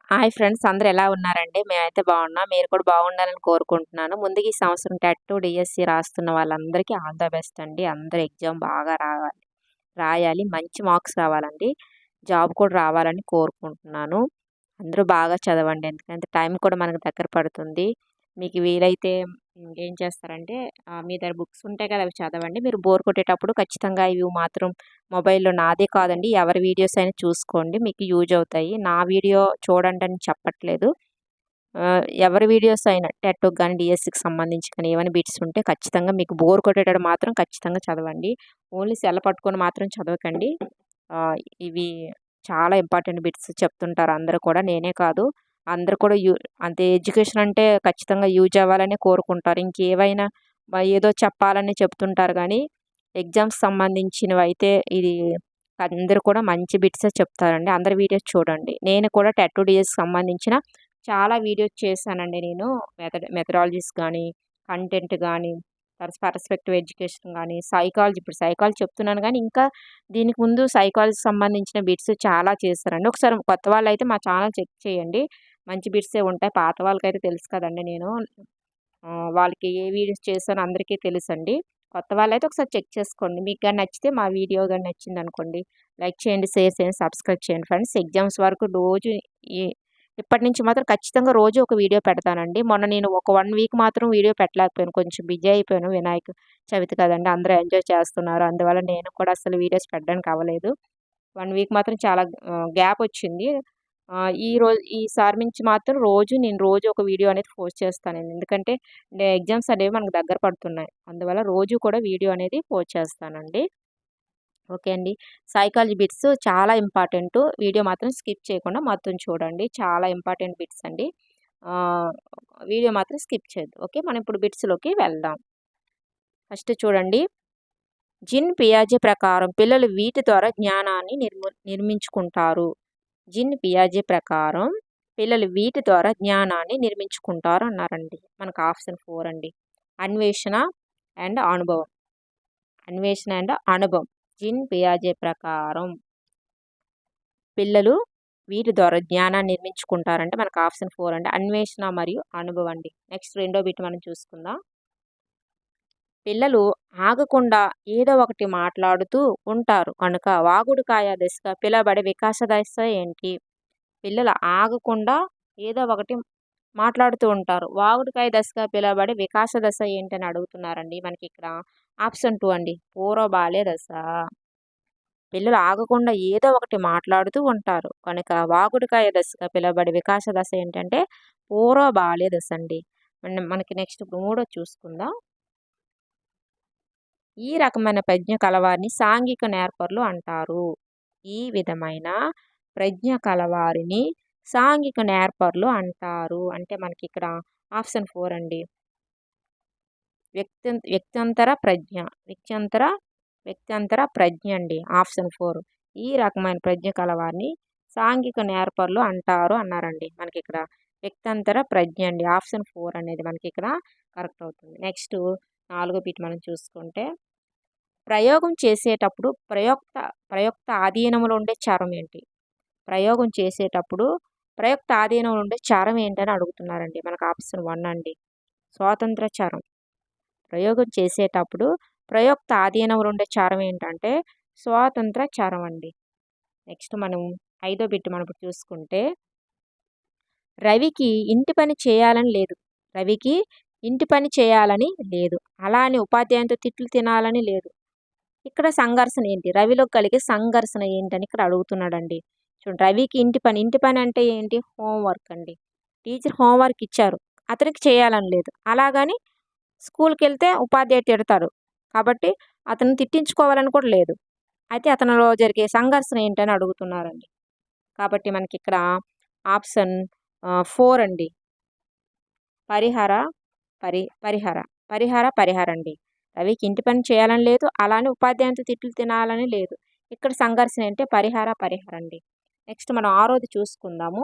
Hi friends, అందరూ ఎలా ఉన్నారండి? మేమైతే బాగున్నాం. మీరు కూడా బాగుండాలని కోరుకుంటున్నాను. ముందుగా ఈ సంవత్సరం టెట్, డిఎస్సి రాస్తున్న వాళ్ళందరికీ ఆల్ ద బెస్ట్ అండి. అందరూ ఎగ్జామ్ బాగా రాయాలి. మంచి మార్క్స్ రావాలండి. జాబ్ కూడా రావాలని కోరుకుంటున్నాను. అందరూ బాగా చదవండి. ఎందుకంటే టైం కూడా మనకు దగ్గర పడుతుంది. మీకు వీలైతే ఏం చేస్తారంటే మీ దగ్గర బుక్స్ ఉంటాయి కదా! అవి చదవండి. మీరు బోర్ కొట్టేటప్పుడు ఖచ్చితంగా ఇవి మాత్రం మొబైల్‌లో నాదే కాదండి, ఎవరి వీడియోస్ అయినా చూసుకోండి. మీకు యూజ్ అవుతాయి. నా వీడియో చూడండని చెప్పట్లేదు. ఎవరి వీడియోస్ అయినా టెట్‌కి గాని, డీఎస్‌కి సంబంధించి కానీ ఏమైనా బిట్స్ ఉంటే ఖచ్చితంగా మీకు బోర్ కొట్టేటప్పుడు మాత్రం ఖచ్చితంగా చదవండి. ఓన్లీ సెల్ పట్టుకొని మాత్రం చదవకండి. ఆహ్, ఇవి చాలా ఇంపార్టెంట్ బిట్స్ చెప్తుంటారు అందరూ కూడా. నేనే కాదు, అందరూ కూడా అంతే ఎడ్యుకేషన్ అంటే ఖచ్చితంగా యూజ్ అవ్వాలనే కోరుకుంటారు. ఇంకేవైనా ఏదో చెప్పాలని చెప్తుంటారు గానీ, ఎగ్జామ్స్ సంబంధించినవైతే ఇది అందరూ కూడా మంచి బిట్సే చెప్తారండి. అందరి వీడియోస్ చూడండి. నేను కూడా టెట్, డీఎస్‌కి సంబంధించిన చాలా వీడియోస్ చేశానండి నేను. మెథడాలజీస్ గానీ, కంటెంట్ గానీ, పర్స్పెక్టివ్ ఎడ్యుకేషన్ గానీ, సైకాలజీ, ఇప్పుడు సైకాలజీ చెప్తున్నాను గానీ, ఇంకా దీనికి ముందు సైకాలజీకి సంబంధించిన బిట్స్ చాలా చేశానండి. ఒకసారి కొత్త వాళ్ళైతే మా ఛానల్ చెక్ చేయండి. మంచి బిట్సే ఉంటాయి. పాత వాళ్ళకైతే తెలుసు కదండీ నేను. వాళ్ళకి ఏ వీడియోస్ చేశానో అందరికీ తెలుసండి. కొత్త వాళ్ళైతే ఒకసారి చెక్ చేసుకోండి. మీకు గాని నచ్చితే మా వీడియో గాని నచ్చిందనుకోండి, లైక్ చేయండి, షేర్ చేయండి, సబ్స్క్రైబ్ చేయండి ఫ్రెండ్స్. ఎగ్జామ్స్ వరకు రోజు ఈ ఇప్పటి నుంచి మాత్రం ఖచ్చితంగా రోజు ఒక వీడియో పెడతానండి. మొన్న నేను ఒక 1 వీక్ మాత్రం వీడియో పెట్టలేకపోయాను. కొంచెం బిజీ అయిపోయాను. వినాయక చవితి కదండీ! అందరూ ఎంజాయ్ చేస్తున్నారు. అందువల్ల నేను కూడా అసలు వీడియోస్ పెట్టడానికి అవ్వలేదు. 1 వీక్ మాత్రం చాలా గ్యాప్ వచ్చింది. ఈసారి నుంచి మాత్రం నేను రోజు ఒక వీడియో అనేది పోస్ట్ చేస్తానండి. ఎందుకంటే ఎగ్జామ్స్ అనేవి మనకు దగ్గర పడుతున్నాయి. అందువల్ల రోజు కూడా వీడియో అనేది పోస్ట్ చేస్తానండి. ఓకే అండి. సైకాలజీ బిట్స్ చాలా ఇంపార్టెంటు. వీడియో మాత్రం స్కిప్ చేయకుండా మొత్తం చూడండి. చాలా ఇంపార్టెంట్ బిట్స్ అండి. ఆహ్, వీడియో మాత్రం స్కిప్ చేయొద్దు. ఓకే. మనం ఇప్పుడు బిట్స్‌లోకి వెళ్దాం. ఫస్ట్ చూడండి. జిన్ పియాజే ప్రకారం పిల్లలు వీటి ద్వారా జ్ఞానాన్ని నిర్మించుకుంటారు. జిన్ పియాజే ప్రకారం పిల్లలు వీటి ద్వారా జ్ఞానాన్ని నిర్మించుకుంటారు అన్నారండి. మనకు ఆప్షన్ 4 అండి. అన్వేషణ అండ్ అనుభవం. అన్వేషణ అండ్ అనుభవం. జిన్ పియాజే ప్రకారం పిల్లలు వీటి ద్వారా జ్ఞానాన్ని నిర్మించుకుంటారంటే మనకు ఆప్షన్ 4 అండి. అన్వేషణ మరియు అనుభవం అండి. నెక్స్ట్ రెండో బిట్ మనం చూసుకుందాం. పిల్లలు ఆగకుండా ఏదో ఒకటి మాట్లాడుతూ ఉంటారు కనుక వాగుడుకాయ దశగా పిలబడే వికాస దశ ఏంటి? పిల్లలు ఆగకుండా ఏదో ఒకటి మాట్లాడుతూ ఉంటారు. వాగుడుకాయ దశగా పిలబడే వికాస దశ ఏంటని అడుగుతున్నారండి. మనకి ఇక్కడ ఆప్షన్ 2 అండి. పూర్వ బాల్య దశ. పిల్లలు ఆగకుండా ఏదో ఒకటి మాట్లాడుతూ ఉంటారు కనుక వాగుడుకాయ దశగా పిలువబడే వికాస దశ ఏంటంటే పూర్వ బాల్య దశ అండి. మనకి నెక్స్ట్ ఇప్పుడు మూడో చూసుకుందాం. ఈ రకమైన ప్రజ్ఞ కలవారిని సాంఘిక నేర్పరులు అంటారు. ఈ విధమైన ప్రజ్ఞ కలవారిని సాంఘిక నేర్పరులు అంటారు. అంటే మనకి ఇక్కడ ఆప్షన్ 4 అండి. వ్యక్త్యంతర ప్రజ్ఞ. వ్యక్త్యంతర వ్యక్త్యంతర ప్రజ్ఞ అండి. ఆప్షన్ 4. ఈ రకమైన ప్రజ్ఞ కలవారిని సాంఘిక నేర్పరులు అంటారు అన్నారండి. మనకిక్కడ వ్యక్త్యంతర ప్రజ్ఞ అండి. ఆప్షన్ 4 అనేది మనకిక్కడ కరెక్ట్ అవుతుంది. నెక్స్ట్ నాలుగో బిట్ మనం చూసుకుంటే ప్రయోగం చేసేటప్పుడు ప్రయుక్త ఆధీనంలో ఉండే చరం ఏంటి? ప్రయోగం చేసేటప్పుడు ప్రయుక్త ఆధీనంలో ఉండే చరం ఏంటని అడుగుతున్నారండి. మనకు ఆప్షన్ 1 అండి. స్వాతంత్ర చరం. ప్రయోగం చేసేటప్పుడు ప్రయుక్త ఆధీనంలో ఉండే చరం ఏంటంటే స్వాతంత్ర చరం అండి. నెక్స్ట్ మనం ఐదో బిట్ మనం ఇప్పుడు చూసుకుంటే రవికి ఇంటి పని చేయాలని లేదు. రవికి ఇంటి పని చేయాలని లేదు. అలా అని ఉపాధ్యాయునితో తిట్లు తినాలని లేదు. ఇక్కడ సంఘర్షణ ఏంటి? రవిలో కలిగే సంఘర్షణ ఏంటని ఇక్కడ అడుగుతున్నాడండి. చూడండి, రవికి ఇంటి పని అంటే ఏంటి? హోంవర్క్ అండి. టీచర్ హోంవర్క్ ఇచ్చారు. అతనికి చేయాలని లేదు. అలాగని స్కూల్‌కెళ్తే ఉపాధ్యాయుడు తిడతాడు. కాబట్టి అతన్ని తిట్టించుకోవాలని కూడా లేదు. అయితే అతనిలో జరిగే సంఘర్షణ ఏంటని అడుగుతున్నారండి. కాబట్టి మనకిక్కడ ఆప్షన్ 4 అండి. పరిహర పరిహర. పరిహర అండి. రవికి ఇంటి పని చేయాలని లేదు. అలానే ఉపాధ్యాయునితో తిట్లు తినాలని లేదు. ఇక్కడ సంఘర్షణ అంటే పరిహర అండి. నెక్స్ట్ మనం ఆరోది చూసుకుందాము.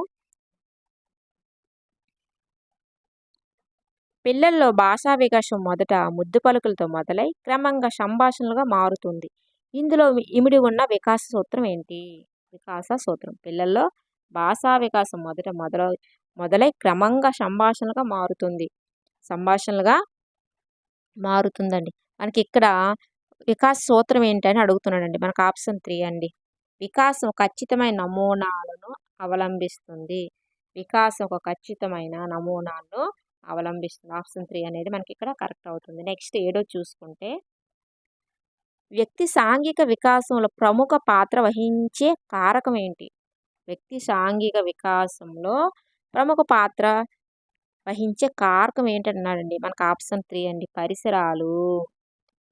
పిల్లల్లో భాషా వికాసం మొదట ముద్దు పలుకులతో మొదలై క్రమంగా సంభాషణలుగా మారుతుంది. ఇందులో ఇమిడి ఉన్న వికాస సూత్రం ఏంటి? వికాస సూత్రం. పిల్లల్లో భాషా వికాసం మొదలై క్రమంగా సంభాషణలుగా మారుతుందండి. మనకి ఇక్కడ వికాస సూత్రం ఏంటని అడుగుతున్నాడండి. మనకు ఆప్షన్ 3 అండి. వికాసం ఖచ్చితమైన నమూనాలను అవలంబిస్తుంది. వికాసం ఒక ఖచ్చితమైన నమూనాలను అవలంబిస్తుంది. ఆప్షన్ 3 అనేది మనకి ఇక్కడ కరెక్ట్ అవుతుంది. నెక్స్ట్ ఏడోది చూసుకుంటే, వ్యక్తి సాంఘిక వికాసంలో ప్రముఖ పాత్ర వహించే కారకం ఏంటి? వ్యక్తి సాంఘిక వికాసంలో ప్రముఖ పాత్ర వహించే కారకం ఏంటన్నాడండి. మనకు ఆప్షన్ 3 అండి. పరిసరాలు.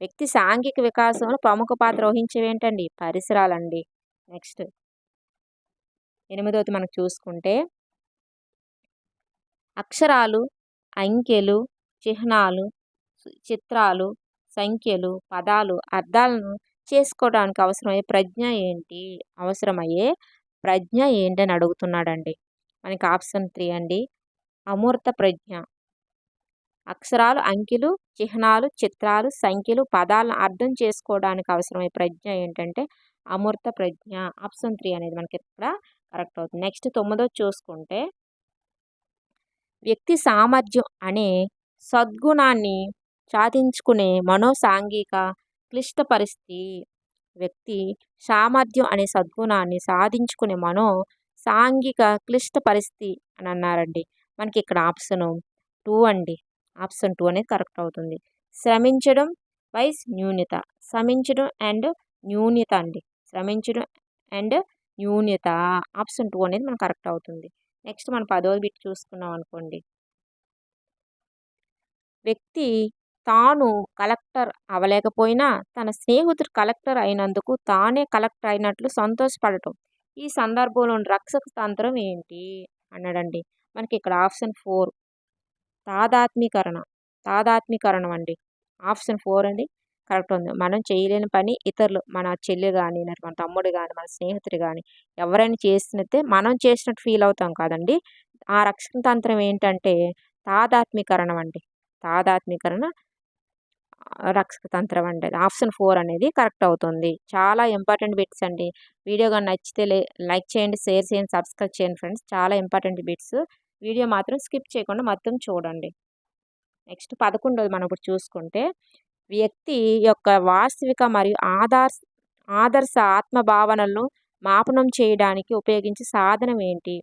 వ్యక్తి సాంఘిక వికాసంలో ప్రముఖ పాత్ర వహించేవేంటండి? పరిసరాలండి. నెక్స్ట్ ఎనిమిదవది మనకు చూసుకుంటే, అక్షరాలు, అంకెలు, చిహ్నాలు, చిత్రాలు, సంఖ్యలు, పదాలు అర్థాలను చేసుకోవడానికి అవసరమయ్యే ప్రజ్ఞ ఏంటని అడుగుతున్నాడండి. మనకి ఆప్షన్ 3 అండి. అమూర్త ప్రజ్ఞ. అక్షరాలు, అంకెలు, చిహ్నాలు, చిత్రాలు, సంఖ్యలు, పదాలను అర్థం చేసుకోవడానికి అవసరమయ్యే ప్రజ్ఞ ఏంటంటే అమూర్త ప్రజ్ఞ. ఆప్షన్ 3 అనేది మనకి ఇక్కడ కరెక్ట్ అవుతుంది. నెక్స్ట్ 9వ చూసుకుంటే, వ్యక్తి సామర్థ్యం అనే సద్గుణాన్ని సాధించుకునే మనోసాంఘిక క్లిష్ట పరిస్థితి. వ్యక్తి సామర్థ్యం అనే సద్గుణాన్ని సాధించుకునే సాంఘిక క్లిష్ట పరిస్థితి అని అన్నారండి. మనకి ఇక్కడ ఆప్షన్ 2 అండి. ఆప్షన్ 2 అనేది కరెక్ట్ అవుతుంది. శ్రమించడం వైస్ న్యూనత. శ్రమించడం అండ్ న్యూనత అండి. శ్రమించడం అండ్ న్యూనత. ఆప్షన్ 2 అనేది మనకు కరెక్ట్ అవుతుంది. నెక్స్ట్ మనం 10వ బిట్ చూసుకున్నాం అనుకోండి. వ్యక్తి తాను కలెక్టర్ అవ్వలేకపోయినా తన స్నేహితుడు కలెక్టర్ అయినందుకు తానే కలెక్టర్ అయినట్లు సంతోషపడటం. ఈ సందర్భంలోని రక్షక తంత్రం ఏంటి అన్నాడండి. మనకి ఇక్కడ ఆప్షన్ 4 తాదాత్మీకరణం అండి. ఆప్షన్ 4 అండి కరెక్ట్ ఉంది. మనం చేయలేని పని ఇతరులు, మన చెల్లి కానీ, మన తమ్ముడు కానీ, మన స్నేహితుడు కానీ ఎవరైనా చేసినట్టే మనం చేసినట్టు ఫీల్ అవుతాం కదండి. ఆ రక్షణ తంత్రం ఏంటంటే తాదాత్మీకరణం అండి. తాదాత్మీకరణ రక్షక తంత్రం అండి. ఆప్షన్ 4 అనేది కరెక్ట్ అవుతుంది. చాలా ఇంపార్టెంట్ బిట్స్ అండి. వీడియో కానీ నచ్చితే లైక్ చేయండి, షేర్ చేయండి, సబ్స్క్రైబ్ చేయండి ఫ్రెండ్స్. చాలా ఇంపార్టెంట్ బిట్స్. వీడియో మాత్రం స్కిప్ చేయకుండా మొత్తం చూడండి. నెక్స్ట్ 11వ మనం ఇప్పుడు చూసుకుంటే, వ్యక్తి యొక్క వాస్తవిక మరియు ఆదర్శ ఆత్మభావనలను మాపనం చేయడానికి ఉపయోగించే సాధనం ఏంటి?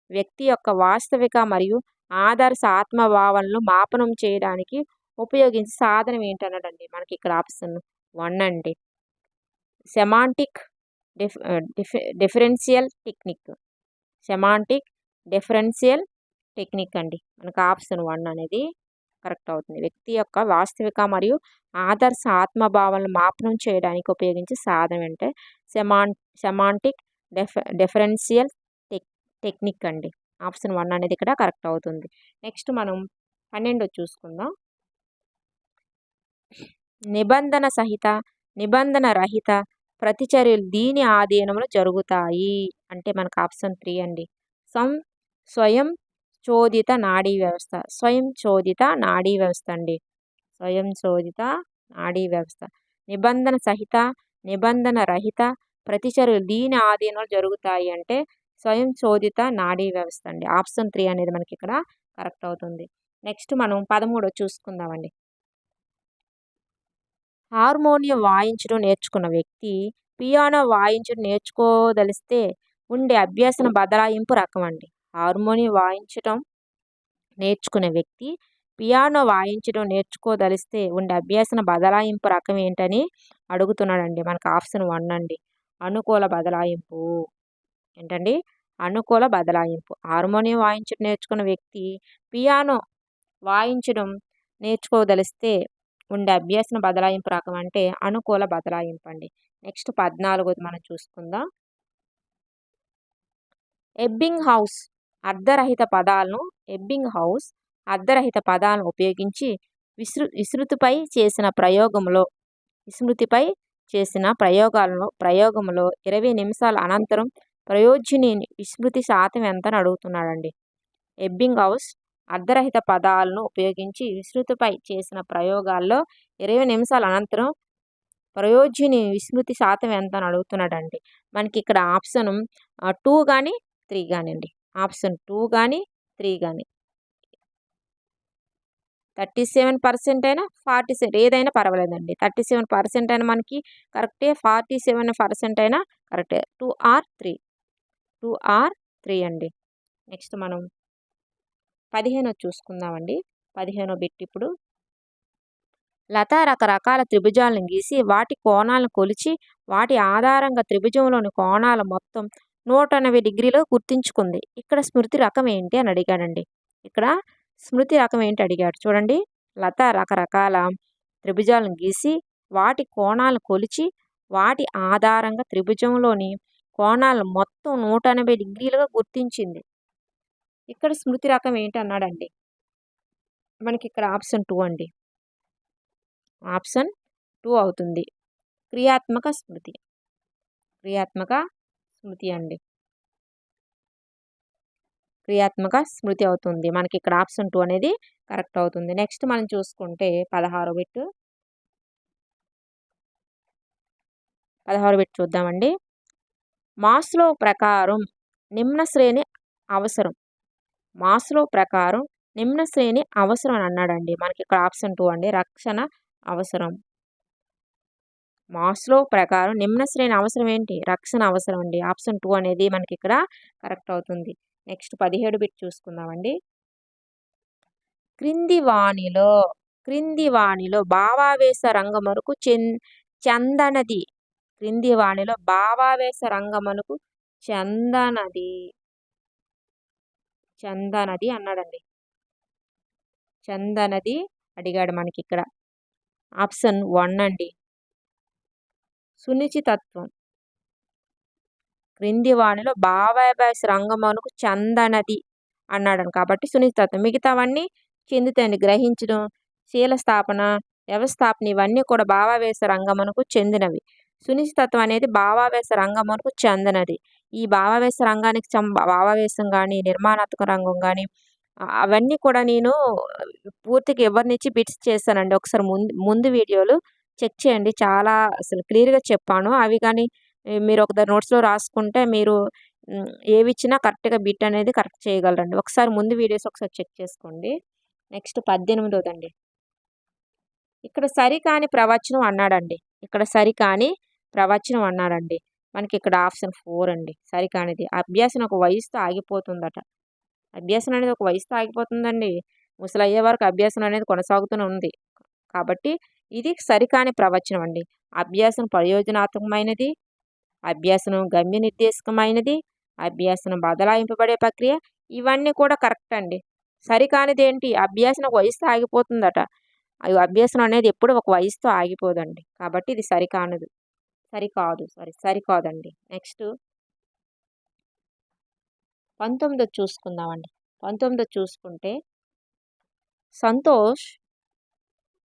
వ్యక్తి యొక్క వాస్తవిక మరియు ఆదర్శ ఆత్మభావనలు మాపనం చేయడానికి ఉపయోగించే సాధనం ఏంటన్నాడండి. మనకి ఇక్కడ ఆప్షన్ 1 అండి. Semantic differential technique. Semantic differential technique అండి. మనకు ఆప్షన్ 1 అనేది కరెక్ట్ అవుతుంది. వ్యక్తి యొక్క వాస్తవిక మరియు ఆదర్శ ఆత్మభావనలు మాపనం చేయడానికి ఉపయోగించే సాధనం అంటే సెమాంటిక్ డిఫరెన్షియల్ టెక్నిక్ అండి. ఆప్షన్ 1 అనేది ఇక్కడ కరెక్ట్ అవుతుంది. నెక్స్ట్ మనం 12 చూసుకుందాం. నిబంధన రహిత ప్రతిచర్యలు దీని ఆధీనంలో జరుగుతాయి అంటే మనకు ఆప్షన్ 3 అండి. స్వయం చోదిత నాడీ వ్యవస్థ. స్వయం చోదిత నాడీ వ్యవస్థ అండి. స్వయం చోదిత నాడీ వ్యవస్థ. నిబంధన రహిత ప్రతిచర్యలు దీని ఆధీనంలో జరుగుతాయి అంటే స్వయం చోదిత నాడీ వ్యవస్థ అండి. ఆప్షన్ 3 అనేది మనకి ఇక్కడ కరెక్ట్ అవుతుంది. నెక్స్ట్ మనం 13 చూసుకుందామండి. హార్మోనియం వాయించడం నేర్చుకున్న వ్యక్తి పియానో వాయించడం నేర్చుకోదలిస్తే ఉండే అభ్యసన బదలాయింపు రకం అండి. హార్మోనియం వాయించడం నేర్చుకునే వ్యక్తి పియానో వాయించడం నేర్చుకోదలిస్తే ఉండే అభ్యసన బదలాయింపు రకం ఏంటని అడుగుతున్నాడండి. మనకు ఆప్షన్ 1 అండి. అనుకూల బదలాయింపు. ఏంటండి? అనుకూల బదలాయింపు. హార్మోనియం వాయించడం నేర్చుకున్న వ్యక్తి పియానో వాయించడం నేర్చుకోదలిస్తే ఉండే అభ్యసన బదలాయింపు రకం అంటే అనుకూల బదలాయింపు అండి. నెక్స్ట్ 14ది మనం చూసుకుందాం. ఎబ్బింగ్ హౌస్ అర్ధరహిత పదాలను ఉపయోగించి విస్మృతిపై చేసిన ప్రయోగంలో 20 నిమిషాల అనంతరం ప్రయోజని విస్మృతి శాతం ఎంత అని అడుగుతున్నాడండి. ఎబ్బింగ్ హౌస్ అర్ధరహిత పదాలను ఉపయోగించి విస్మృతిపై చేసిన ప్రయోగాల్లో 20 నిమిషాల అనంతరం ప్రయోజని విస్మృతి శాతం ఎంత అని అడుగుతున్నాడండి. మనకి ఇక్కడ ఆప్షన్ 2 కానీ 3 గానండి. ఆప్షన్ 2 గాని, 3 గాని. 37% అయినా, 47 ఏదైనా పర్వాలేదండి. 37% అయినా మనకి కరెక్టే. 47% అయినా కరెక్టే. 2 ఆర్ 3. 2 ఆర్ 3 అండి. నెక్స్ట్ మనం 15 చూసుకుందామండి. 15 బిట్ ఇప్పుడు. లత రకరకాల త్రిభుజాలను గీసి వాటి కోణాలను కొలిచి వాటి ఆధారంగా త్రిభుజంలోని కోణాల మొత్తం 180 డిగ్రీలు గుర్తించుకుంది. ఇక్కడ స్మృతి రకం ఏంటి అని అడిగాడండి. ఇక్కడ స్మృతి రకం ఏంటి అడిగాడు చూడండి. లత రకరకాల త్రిభుజాలను గీసి వాటి కోణాలను కొలిచి వాటి ఆధారంగా త్రిభుజంలోని కోణాలు మొత్తం 180 డిగ్రీలుగా గుర్తించింది. ఇక్కడ స్మృతి రకం ఏంటి అన్నాడండి. మనకి ఇక్కడ ఆప్షన్ 2 అండి. ఆప్షన్ 2 అవుతుంది. క్రియాత్మక స్మృతి. క్రియాత్మక స్మృతి అండి. క్రియాత్మక స్మృతి అవుతుంది. మనకి ఇక్కడ ఆప్షన్ 2 అనేది కరెక్ట్ అవుతుంది. నెక్స్ట్ మనం చూసుకుంటే 16 బిట్. 16 బిట్ చూద్దామండి. మాస్లో ప్రకారం నిమ్న శ్రేణి అవసరం. మాస్లో ప్రకారం నిమ్న శ్రేణి అవసరం అని అన్నాడండి. మనకి ఇక్కడ ఆప్షన్ 2 అండి. రక్షణ అవసరం. మాస్లో ప్రకారం నిమ్న శ్రేణి అవసరం ఏంటి? రక్షణ అవసరం అండి. ఆప్షన్ 2 అనేది మనకి ఇక్కడ కరెక్ట్ అవుతుంది. నెక్స్ట్ 17 బిట్ చూసుకుందామండి. క్రింది వాణిలో భావావేశ రంగమునకు చందనది. క్రింది వాణిలో భావావేశ రంగమునకు చందనది అన్నాడండి. చందనది అడిగాడు మనకి ఇక్కడ. ఆప్షన్ 1 అండి. సునిశ్చితత్వం. క్రింది వాణిలో భావావేశ రంగమునకు చందనది అన్నాడు కాబట్టి సునిశ్చితత్వం. మిగతావన్నీ చెందుతాయండి. గ్రహించడం, శీలస్థాపన, వ్యవస్థాపన ఇవన్నీ కూడా భావావేశ రంగమునకు చెందినవి. సునిశ్చితత్వం అనేది భావావేశ రంగమునకు చెందినది. ఈ భావావేశ రంగానికి భావావేశం కానీ, నిర్మాణాత్మక రంగం కానీ అవన్నీ కూడా నేను పూర్తిగా ఎవరినిచ్చి బిట్స్ చేశానండి. ఒకసారి ముందు వీడియోలు చెక్ చేయండి. చాలా అసలు క్లియర్‌గా చెప్పాను. అవి కానీ మీరు ఒకసారి నోట్స్‌లో రాసుకుంటే మీరు ఏవిచ్చినా కరెక్ట్‌గా బిట్ అనేది కరెక్ట్ చేయగలరండి. ఒకసారి ముందు వీడియోస్ ఒకసారి చెక్ చేసుకోండి. నెక్స్ట్ 18దండి. ఇక్కడ సరికాని ప్రవచనం అన్నాడండి. ఇక్కడ సరికాని ప్రవచనం అన్నాడండి. మనకి ఇక్కడ ఆప్షన్ 4 అండి. సరికానిది. అభ్యాసం ఒక వయసుతో ఆగిపోతుందట. అభ్యాసం అనేది ఒక వయసుతో ఆగిపోతుందండి. ముసలయ్యే వరకు అభ్యాసం అనేది కొనసాగుతూనే ఉంది. కాబట్టి ఇది సరికాని ప్రవచనం అండి. అభ్యాసం ప్రయోజనాత్మకమైనది, అభ్యాసనం గమ్య నిర్దేశకమైనది, అభ్యాసనం బదలాయింపబడే ప్రక్రియ ఇవన్నీ కూడా కరెక్ట్ అండి. సరికానిది ఏంటి? అభ్యాసం ఒక వయసుతో ఆగిపోతుందట. అభ్యాసనం అనేది ఎప్పుడు ఒక వయసుతో ఆగిపోదండి. కాబట్టి ఇది సరికాదండి. నెక్స్ట్ 19 చూసుకుందామండి. 19 చూసుకుంటే సంతోష్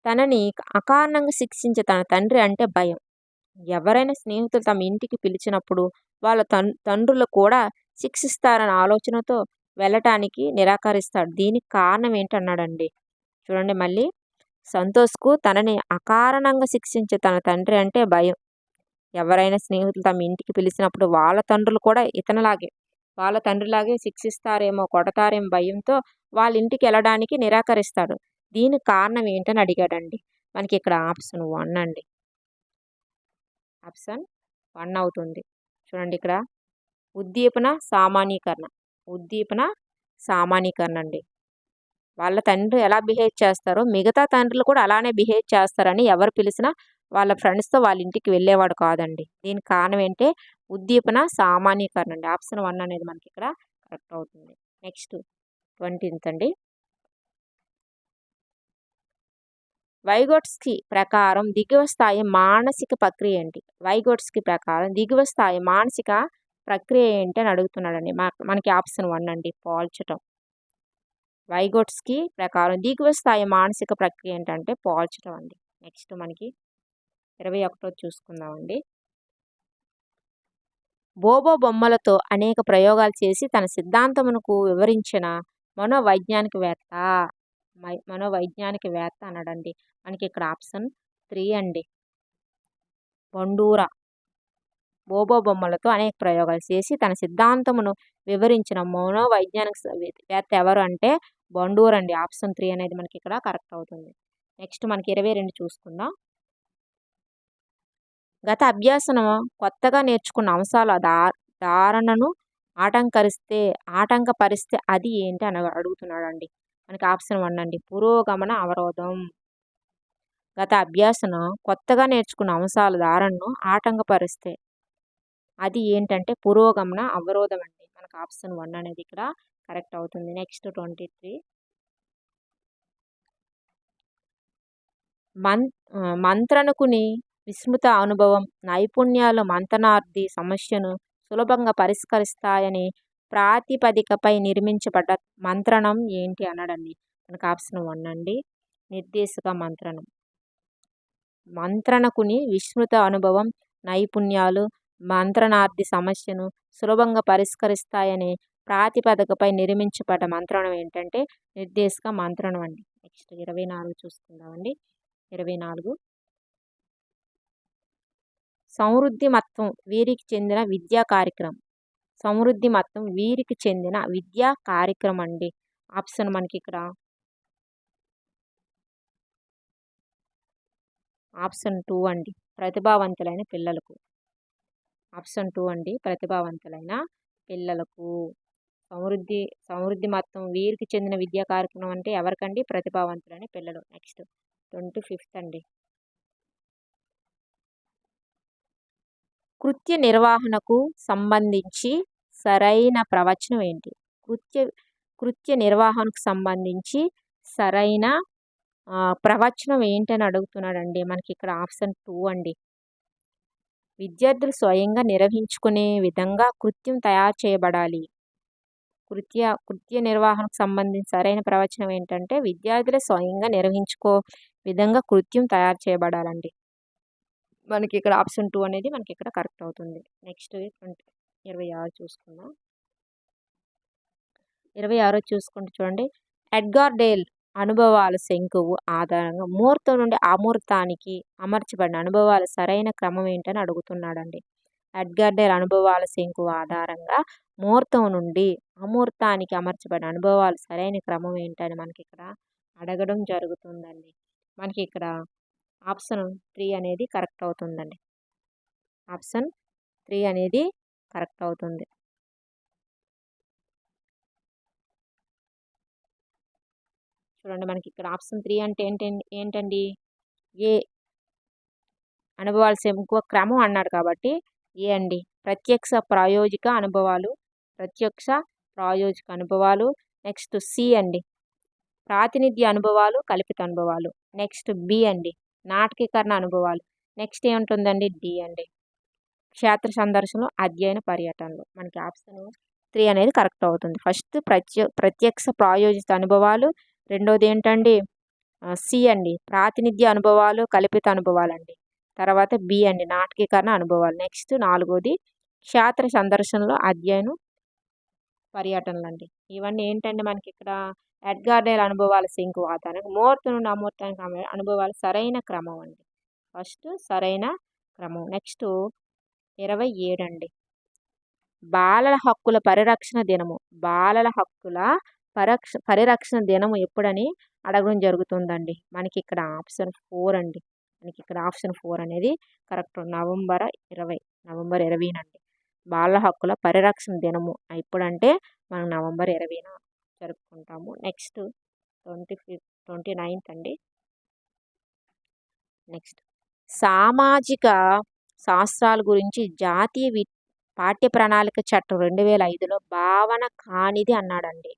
తనని అకారణంగా శిక్షించే తన తండ్రి అంటే భయం. ఎవరైనా స్నేహితులు తమ ఇంటికి పిలిచినప్పుడు వాళ్ళ తండ్రులు కూడా శిక్షిస్తారన్న ఆలోచనతో వెళ్ళటానికి నిరాకరిస్తాడు. దీనికి కారణం ఏంటన్నాడండి. చూడండి మళ్ళీ. సంతోష్కు తనని అకారణంగా శిక్షించే తన తండ్రి అంటే భయం. ఎవరైనా స్నేహితులు తమ ఇంటికి పిలిచినప్పుడు వాళ్ళ తండ్రులు కూడా వాళ్ళ తండ్రిలాగే శిక్షిస్తారేమో, కొడతారేమో భయంతో వాళ్ళ ఇంటికి వెళ్ళడానికి నిరాకరిస్తాడు. దీనికి కారణం ఏంటని అడిగాడండి. మనకి ఇక్కడ ఆప్షన్ 1 అండి. ఆప్షన్ 1 అవుతుంది. చూడండి ఇక్కడ ఉద్దీపన సామాన్యీకరణ అండి. వాళ్ళ తండ్రి ఎలా బిహేవ్ చేస్తారో మిగతా తండ్రులు కూడా అలానే బిహేవ్ చేస్తారని ఎవరు పిలిచినా వాళ్ళ ఫ్రెండ్స్తో వాళ్ళ ఇంటికి వెళ్ళేవాడు కాదండి. దీనికి కారణం ఏంటే ఉద్దీపన సామాన్యీకరణ అండి. ఆప్షన్ 1 అనేది మనకి ఇక్కడ కరెక్ట్ అవుతుంది. నెక్స్ట్ 20th అండి. వైగోట్స్కీ ప్రకారం దిగువ స్థాయి మానసిక ప్రక్రియ ఏంటి? వైగోట్స్కీ ప్రకారం దిగువ స్థాయి మానసిక ప్రక్రియ ఏంటి అని అడుగుతున్నాడండి. మనకి ఆప్షన్ 1 అండి. పోల్చటం. వైగోట్స్కీ ప్రకారం దిగువ స్థాయి మానసిక ప్రక్రియ ఏంటంటే పోల్చటం అండి. నెక్స్ట్ మనకి 21 చూసుకుందామండి. బోబో బొమ్మలతో అనేక ప్రయోగాలు చేసి తన సిద్ధాంతమునకు వివరించిన మనోవైజ్ఞానికవేత్త అన్నాడండి. మనకి ఇక్కడ ఆప్షన్ 3 అండి. బండూరా బోబో బొమ్మలతో అనేక ప్రయోగాలు చేసి తన సిద్ధాంతమును వివరించిన మనోవైజ్ఞానిక వేత్త ఎవరు అంటే బండూర్ అండి. ఆప్షన్ 3 అనేది మనకి ఇక్కడ కరెక్ట్ అవుతుంది. నెక్స్ట్ మనకి 22 చూసుకుందాం. గత అభ్యాసనం కొత్తగా నేర్చుకున్న అంశాల ధారణను ఆటంకపరిస్తే అది ఏంటి అని అడుగుతున్నాడండి. మనకి ఆప్షన్ 1 అండి, పురోగమన అవరోధం. గత అభ్యాసనం కొత్తగా నేర్చుకున్న అంశాల ధారణను ఆటంకపరిస్తే అది ఏంటంటే పురోగమన అవరోధం అండి. మనకు ఆప్షన్ 1 అనేది ఇక్కడ కరెక్ట్ అవుతుంది. నెక్స్ట్ 23 మంత్రణకుని విస్మృత అనుభవం నైపుణ్యాలు మంతనార్థి సమస్యను సులభంగా పరిష్కరిస్తాయని ప్రాతిపదికపై నిర్మించబడ్డ మంత్రణం ఏంటి అన్నాడండి. మనకు ఆప్షన్ 1 అండి, నిర్దేశక మంత్రణం. మంత్రణకుని విస్మృత అనుభవం నైపుణ్యాలు మంత్రణార్థి సమస్యను సులభంగా పరిష్కరిస్తాయని ప్రాతిపదికపై నిర్మించబడ్డ మంత్రణం ఏంటంటే నిర్దేశక మంత్రణం అండి. నెక్స్ట్ 24 చూసుకుందామండి. 24 సమృద్ధి మత్వం వీరికి చెందిన విద్యా కార్యక్రమం. సమృద్ధి మత్వం వీరికి చెందిన విద్యా కార్యక్రమం అండి. ఆప్షన్ మనకి ఇక్కడ ఆప్షన్ 2 అండి, ప్రతిభావంతులైన పిల్లలకు. ఆప్షన్ 2 అండి, ప్రతిభావంతులైన పిల్లలకు. సమృద్ధి మొత్తం వీరికి చెందిన విద్యా కార్యక్రమం అంటే ఎవరికండి? ప్రతిభావంతులైన పిల్లలు. నెక్స్ట్ 25 అండి, కృత్య నిర్వహణకు సంబంధించి సరైన ప్రవచనం ఏంటి? కృత్య నిర్వహణకు సంబంధించి సరైన ప్రవచనం ఏంటని అడుగుతున్నాడండి. మనకి ఇక్కడ ఆప్షన్ 2 అండి, విద్యార్థులు స్వయంగా నిర్వహించుకునే విధంగా కృత్యం తయారు చేయబడాలి. కృత్య నిర్వహణకు సంబంధించి సరైన ప్రవచనం ఏంటంటే విద్యార్థులు స్వయంగా నిర్వహించుకో విధంగా కృత్యం తయారు చేయబడాలండి. మనకి ఇక్కడ ఆప్షన్ 2 అనేది మనకి ఇక్కడ కరెక్ట్ అవుతుంది. నెక్స్ట్ 26 చూసుకుందాం. 26 చూసుకుంటే చూడండి, ఎడ్గార్ డేల్ అనుభవాల శంకువు ఆధారంగా ముహూర్తం నుండి అమూర్తానికి అమర్చబడిన అనుభవాల సరైన క్రమం ఏంటని అడుగుతున్నాడండి. ఎడ్గార్ డేల్ అనుభవాల శంకువు ఆధారంగా ముహూర్తం నుండి అమూర్తానికి అమర్చబడిన అనుభవాల సరైన క్రమం ఏంటని మనకి ఇక్కడ అడగడం జరుగుతుందండి. మనకి ఇక్కడ ఆప్షన్ 3 అనేది కరెక్ట్ అవుతుందండి. ఆప్షన్ 3 అనేది కరెక్ట్ అవుతుంది. చూడండి, మనకి ఇక్కడ ఆప్షన్ 3 అంటే ఏంటండి? ఏ అనుభవాల శంకువ క్రమం అన్నాడు కాబట్టి ఏ అండి, ప్రత్యక్ష ప్రాయోజిక అనుభవాలు. నెక్స్ట్ సి అండి, ప్రాతినిధ్య అనుభవాలు, కల్పిత అనుభవాలు. నెక్స్ట్ బి అండి, నాటకీకరణ అనుభవాలు. నెక్స్ట్ ఏముంటుందండి? డి అండి, క్షేత్ర సందర్శనలు, అధ్యయన పర్యటనలు. మనకి ఆప్షన్ 3 అనేది కరెక్ట్ అవుతుంది. ఫస్ట్ ప్రత్యక్ష ప్రాయోజిత అనుభవాలు, రెండోది ఏంటండి? సి అండి, ప్రాతినిధ్య అనుభవాలు, కల్పిత అనుభవాలు అండి. తర్వాత బి అండి, నాటకీకరణ అనుభవాలు. నెక్స్ట్ 4వది క్షేత్ర సందర్శనలు, అధ్యయనం పర్యటనలు అండి. ఇవన్నీ ఏంటండి మనకి ఇక్కడ ఎడ్గార్ డేల్ అనుభవాల శంకు ఆధారంగా ముహూర్తం నుండి అమూర్తానికి అనుభవాలు సరైన క్రమం అండి. ఫస్ట్ సరైన క్రమం. నెక్స్ట్ 27 అండి, బాలల హక్కుల పరిరక్షణ దినము. బాలల హక్కుల పరిరక్షణ దినము ఎప్పుడని అడగడం జరుగుతుందండి. మనకి ఇక్కడ ఆప్షన్ 4 అండి. మనకి ఇక్కడ ఆప్షన్ 4 అనేది కరెక్ట్. నవంబర్ 20 అండి, బాలల హక్కుల పరిరక్షణ దినము ఎప్పుడంటే మనం నవంబర్ 20న జరుపుకుంటాము. నెక్స్ట్ 29 అండి. నెక్స్ట్ సామాజిక శాస్త్రాల గురించి జాతీయ పాఠ్య ప్రణాళిక చట్టం 2005లో భావన కానిది అన్నాడండి.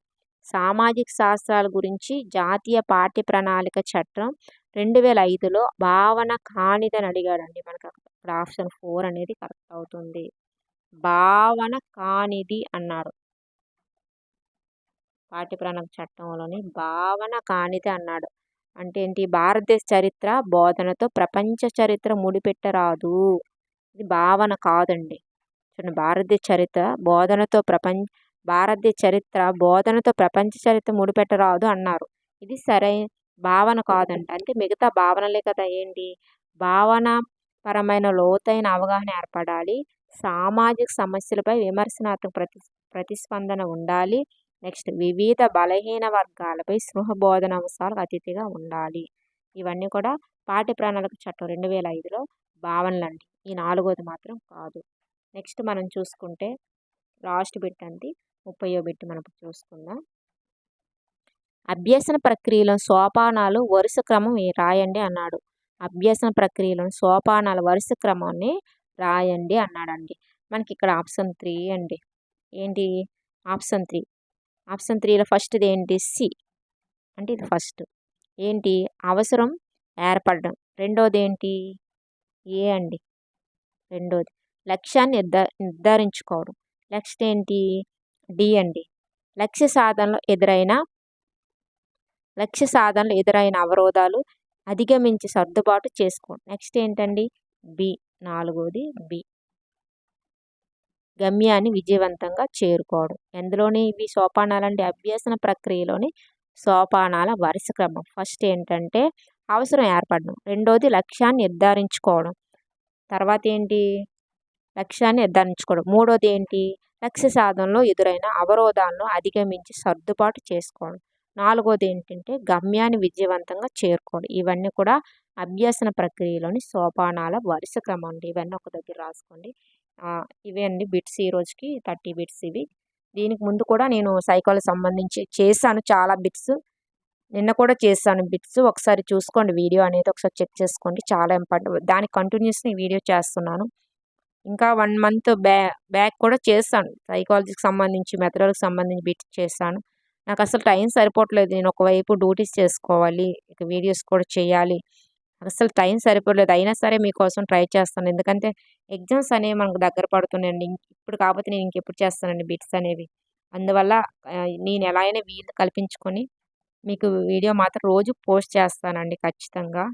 సామాజిక శాస్త్రాల గురించి జాతీయ పాఠ్య ప్రణాళిక చట్టం 2005లో భావన కానిది అని అడిగాడండి. మనకు అక్కడ ఆప్షన్ 4 అనేది కరెక్ట్ అవుతుంది. భావన కానిది అన్నారు. పాఠ్య ప్రణాళిక చట్టంలోని భావన కానిది అన్నాడు. అంటే ఏంటి? భారతదేశ చరిత్ర బోధనతో ప్రపంచ చరిత్ర ముడిపెట్టరాదు. ఇది భావన కాదండి. చూడండి, భారతదేశ చరిత్ర బోధనతో ప్రపంచ చరిత్ర ముడిపెట్టరాదు అన్నారు. ఇది సరైన భావన కాదంట. అంటే మిగతా భావనలే కదా ఏంటి? భావన పరమైన లోతైన అవగాహన ఏర్పడాలి, సామాజిక సమస్యలపై విమర్శనాత్మక ప్రతిస్పందన ఉండాలి. నెక్స్ట్ వివిధ బలహీన వర్గాలపై బోధన అంశాలకు అతిథిగా ఉండాలి. ఇవన్నీ కూడా పాఠ్య ప్రణాళిక చట్టం 2005లో భావనలండి. ఈ 4వది మాత్రం కాదు. నెక్స్ట్ మనం చూసుకుంటే లాస్ట్ బిట్ అండి, 30వ బిట్ మనం చూసుకుందాం. అభ్యసన ప్రక్రియలో సోపానాలు వరుస క్రమం రాయండి అన్నాడు. అభ్యసన ప్రక్రియలో సోపానాల వరుస క్రమాన్ని రాయండి అన్నాడండి. మనకి ఇక్కడ ఆప్షన్ 3 అండి. ఏంటి ఆప్షన్ 3? ఆప్షన్ 3లో ఫస్ట్ది ఏంటి? సి అంటే ఇది ఫస్ట్. ఏంటి? అవసరం ఏర్పడడం. రెండోది ఏంటి? ఏ అండి. రెండోది లక్ష్యాన్ని నిర్ధారించుకోవడం. నెక్స్ట్ ఏంటి? డి అండి. లక్ష్య సాధనలో ఎదురైన అవరోధాలు అధిగమించి సర్దుబాటు చేసుకోవడం. నెక్స్ట్ ఏంటండి? బి. 4వది బి. గమ్యాన్ని విజయవంతంగా చేరుకోవడం. ఎందులోని ఇవి సోపానాలండి? అభ్యసన ప్రక్రియలోని సోపానాల వరుస క్రమం. ఫస్ట్ ఏంటంటే అవసరం ఏర్పడడం. రెండోది లక్ష్యాన్ని నిర్ధారించుకోవడం. తర్వాత ఏంటి? లక్ష్యాన్ని నిర్ధారించుకోవడం. మూడోది ఏంటి? లక్ష్య సాధనలో ఎదురైన అవరోధాలను అధిగమించి సర్దుబాటు చేసుకోవడం. నాలుగోది ఏంటంటే గమ్యాన్ని విజయవంతంగా చేరుకోవడం. ఇవన్నీ కూడా అభ్యసన ప్రక్రియలోని సోపానాల వరుస క్రమం అండి. ఇవన్నీ ఒక దగ్గర రాసుకోండి. ఇవే అండి బిట్స్, ఈ రోజుకి 30 బిట్స్ ఇవి. దీనికి ముందు కూడా నేను సైకాలజీ సంబంధించి చేశాను చాలా బిట్స్. నిన్న కూడా చేశాను బిట్స్. ఒకసారి చూసుకోండి, వీడియో అనేది ఒకసారి చెక్ చేసుకోండి, చాలా ఇంపార్టెంట్. దానికి కంటిన్యూస్గా ఈ వీడియో చేస్తున్నాను. ఇంకా 1 మంత్ బ్యాక్ కూడా చేశాను. సైకాలజీకి సంబంధించి, మెథడాలజీకి సంబంధించి బిట్స్ చేశాను. నాకు అసలు టైం సరిపోవట్లేదు. నేను ఒకవైపు డ్యూటీస్ చేసుకోవాలి, ఇక వీడియోస్ కూడా చేయాలి. అసలు టైం సరిపోలేదు. అయినా సరే మీకోసం ట్రై చేస్తాను. ఎందుకంటే ఎగ్జామ్స్ అనేవి మనకు దగ్గర పడుతున్నాయండి. ఇప్పుడు కాకపోతే నేను ఇంకెప్పుడు చేస్తానండి బిట్స్ అనేవి. అందువల్ల నేను ఎలా అయినా వీలు కల్పించుకొని మీకు వీడియో మాత్రం రోజు పోస్ట్ చేస్తానండి ఖచ్చితంగా.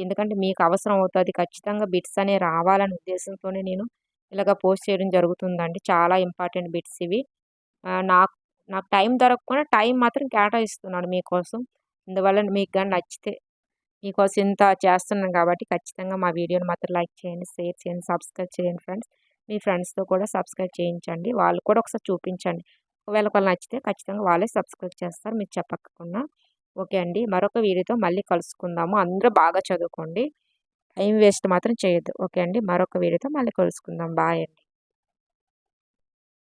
ఎందుకంటే మీకు అవసరం అవుతుంది. ఖచ్చితంగా బిట్స్ అనేవి రావాలనే ఉద్దేశంతోనే నేను ఇలాగ పోస్ట్ చేయడం జరుగుతుందండి. చాలా ఇంపార్టెంట్ బిట్స్ ఇవి. నాకు నాకు టైం దొరకకుండా టైం మాత్రం కేటాయిస్తున్నాను మీకోసం. అందువల్ల మీకు కానీ నచ్చితే, మీకోసం ఇంత చేస్తున్నాను కాబట్టి ఖచ్చితంగా మా వీడియోని మాత్రం లైక్ చేయండి, షేర్ చేయండి, సబ్స్క్రైబ్ చేయండి ఫ్రెండ్స్. మీ ఫ్రెండ్స్తో కూడా సబ్స్క్రైబ్ చేయించండి. వాళ్ళు కూడా ఒకసారి చూపించండి. ఒకవేళ ఒకవేళ నచ్చితే ఖచ్చితంగా వాళ్ళే సబ్స్క్రైబ్ చేస్తారు మీకు చెప్పకుండా. ఓకే అండి, మరొక వీడియోతో మళ్ళీ కలుసుకుందాము. అందరూ బాగా చదువుకోండి, టైం వేస్ట్ మాత్రం చేయొద్దు. ఓకే అండి, మరొక వీడియోతో మళ్ళీ కలుసుకుందాం. బాయ్ అండి.